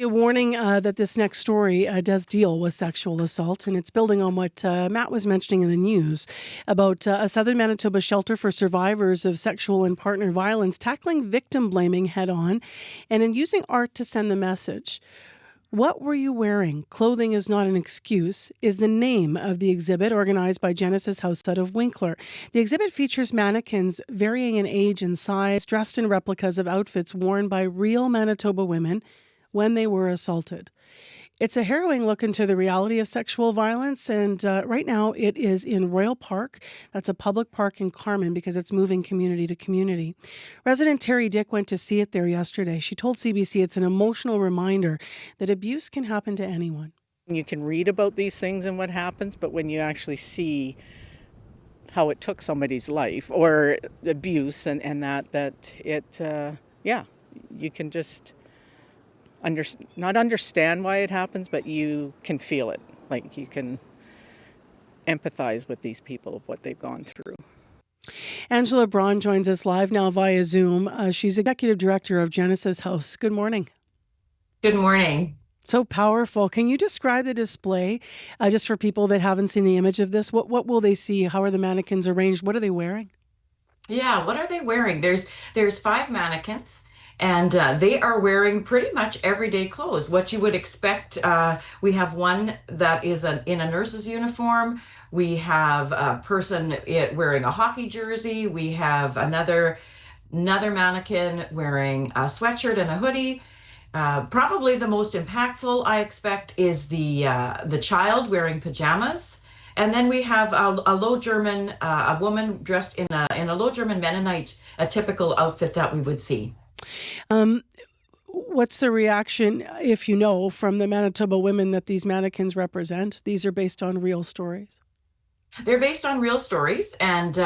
A warning that this next story does deal with sexual assault, and it's building on what Matt was mentioning in the news about a southern Manitoba shelter for survivors of sexual and partner violence tackling victim blaming head on and in using art to send the message. What were you wearing? Clothing is not an excuse is the name of the exhibit organized by Genesis House out of Winkler. The exhibit features mannequins varying in age and size, dressed in replicas of outfits worn by real Manitoba women when they were assaulted. It's a harrowing look into the reality of sexual violence, and right now it is in Royal Park. That's a public park in Carman because it's moving community to community. Resident Terry Dick went to see it there yesterday. She told CBC it's an emotional reminder that abuse can happen to anyone. You can read about these things and what happens, but when you actually see how it took somebody's life or abuse and that it, you can just not understand why it happens, but you can feel it. Like you can empathize with these people of what they've gone through. Angela Braun joins us live now via Zoom. She's executive director of Genesis House. Good morning. Good morning. So powerful. Can you describe the display just for people that haven't seen the image of this? What will they see? How are the mannequins arranged? What are they wearing? Yeah, what are they wearing? There's 5 mannequins. And they are wearing pretty much everyday clothes, what you would expect. We have one that is in a nurse's uniform. We have a person wearing a hockey jersey. We have another mannequin wearing a sweatshirt and a hoodie. Probably the most impactful, I expect, is the child wearing pajamas. And then we have a Low German, a woman dressed in a Low German Mennonite, a typical outfit that we would see. What's the reaction, if you know, from the Manitoba women that these mannequins represent? These are based on real stories. They're based on real stories, and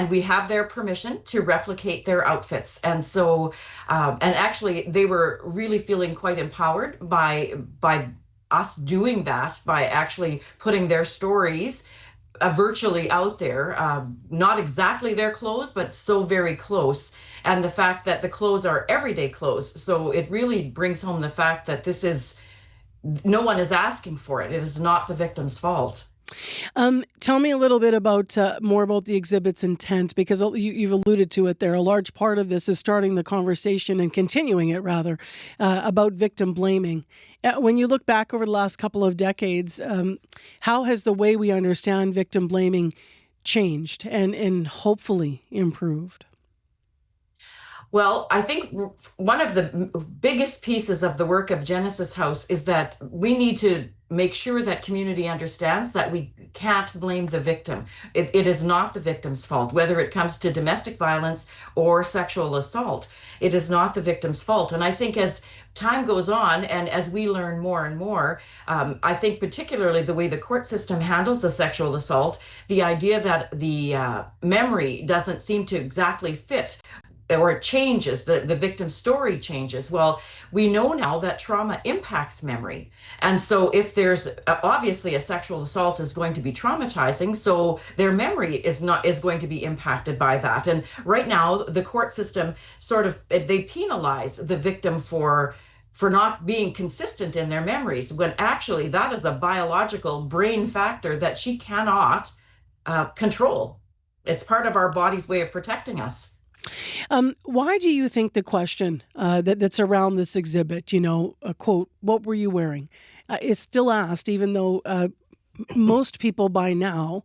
we have their permission to replicate their outfits. And so, and actually, they were really feeling quite empowered by us doing that, by actually putting their stories virtually out there, not exactly their clothes, but so very close. And the fact that the clothes are everyday clothes. So it really brings home the fact that no one is asking for it. It is not the victim's fault. Tell me a little bit about more about the exhibit's intent, because you've alluded to it there. A large part of this is starting the conversation and continuing it, rather, about victim blaming. When you look back over the last couple of decades, how has the way we understand victim blaming changed and hopefully improved? Well, I think one of the biggest pieces of the work of Genesis House is that we need to make sure that community understands that we can't blame the victim. It is not the victim's fault, whether it comes to domestic violence or sexual assault. It is not the victim's fault. And I think as time goes on and as we learn more and more, I think particularly the way the court system handles a sexual assault, the idea that the memory doesn't seem to exactly fit, or it changes, the victim's story changes. Well, we know now that trauma impacts memory. And so if there's obviously a sexual assault is going to be traumatizing, so their memory is going to be impacted by that. And right now, the court system they penalize the victim for not being consistent in their memories, when actually that is a biological brain factor that she cannot control. It's part of our body's way of protecting us. Why do you think the question that's around this exhibit, a quote, what were you wearing, is still asked, even though most people by now,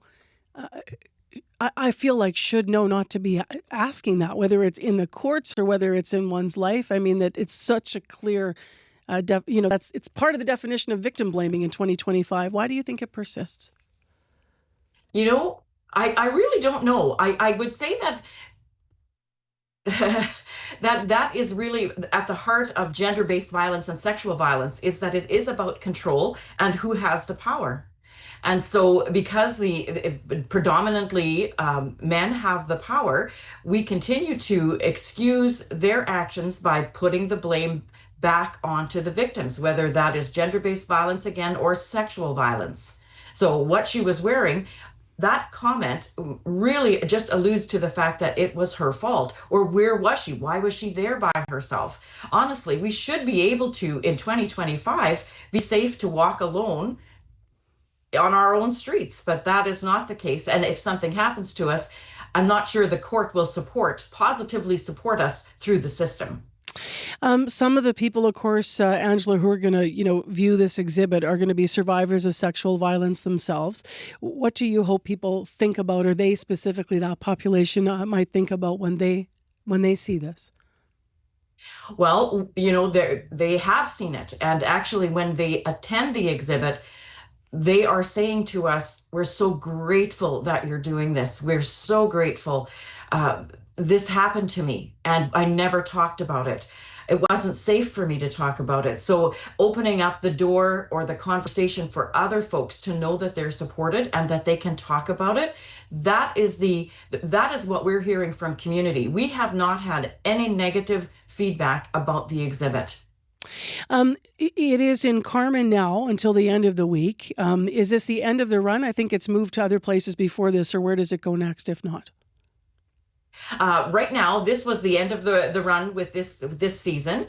I feel like should know not to be asking that, whether it's in the courts or whether it's in one's life. I mean, that it's such a clear, it's part of the definition of victim blaming in 2025. Why do you think it persists? I really don't know. I would say that that is really at the heart of gender-based violence and sexual violence, is that it is about control and who has the power. And so because predominantly men have the power, we continue to excuse their actions by putting the blame back onto the victims, whether that is gender-based violence again or sexual violence. So what she was wearing, that comment really just alludes to the fact that it was her fault. Or where was she? Why was she there by herself? Honestly, we should be able to, in 2025, be safe to walk alone on our own streets, but that is not the case. And if something happens to us, I'm not sure the court will positively support us through the system. Some of the people, of course, Angela, who are going to, view this exhibit are going to be survivors of sexual violence themselves. What do you hope people think about, or they specifically, that population, might think about when they see this? Well, they have seen it. And actually, when they attend the exhibit, they are saying to us, we're so grateful that you're doing this. We're so grateful. Uh, this happened to me, and I never talked about it. It wasn't safe for me to talk about it. So, opening up the door or the conversation for other folks to know that they're supported and that they can talk about it, that is what we're hearing from community. We have not had any negative feedback about the exhibit. It is in Carmen now until the end of the week. Is this the end of the run? I think it's moved to other places before this, or where does it go next if not? Right now, this was the end of the run with this season.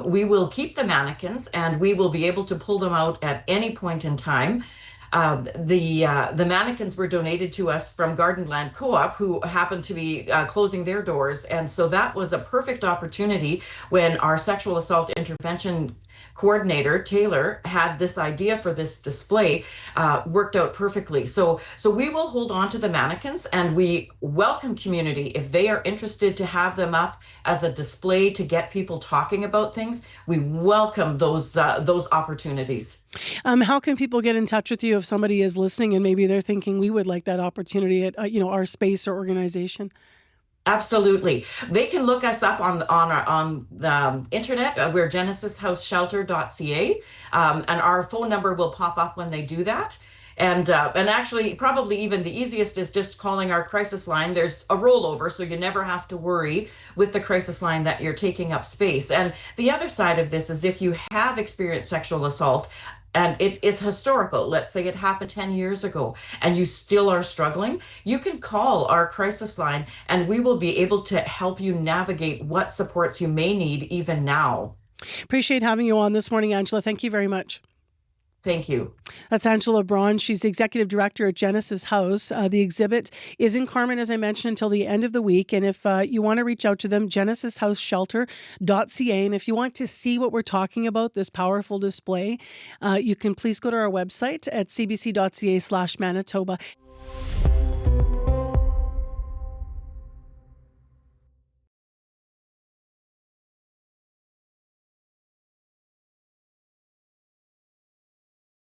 We will keep the mannequins, and we will be able to pull them out at any point in time. The mannequins were donated to us from Gardenland Co-op, who happened to be closing their doors, and so that was a perfect opportunity when our sexual assault intervention coordinator Taylor had this idea for this display. Worked out perfectly. So we will hold on to the mannequins, and we welcome community if they are interested to have them up as a display to get people talking about things. We welcome those opportunities. How can people get in touch with you if somebody is listening and maybe they're thinking we would like that opportunity at our space or organization? Absolutely. They can look us up on the internet. We're genesishouseshelter.ca, and our phone number will pop up when they do that. And actually, probably even the easiest is just calling our crisis line. There's a rollover, so you never have to worry with the crisis line that you're taking up space. And the other side of this is if you have experienced sexual assault, and it is historical, let's say it happened 10 years ago, and you still are struggling, you can call our crisis line and we will be able to help you navigate what supports you may need even now. Appreciate having you on this morning, Angela. Thank you very much. Thank you. That's Angela Braun. She's the executive director at Genesis House. The exhibit is in Carmen, as I mentioned, until the end of the week. And if you want to reach out to them, genesishouseshelter.ca. And if you want to see what we're talking about, this powerful display, you can please go to our website at cbc.ca/Manitoba.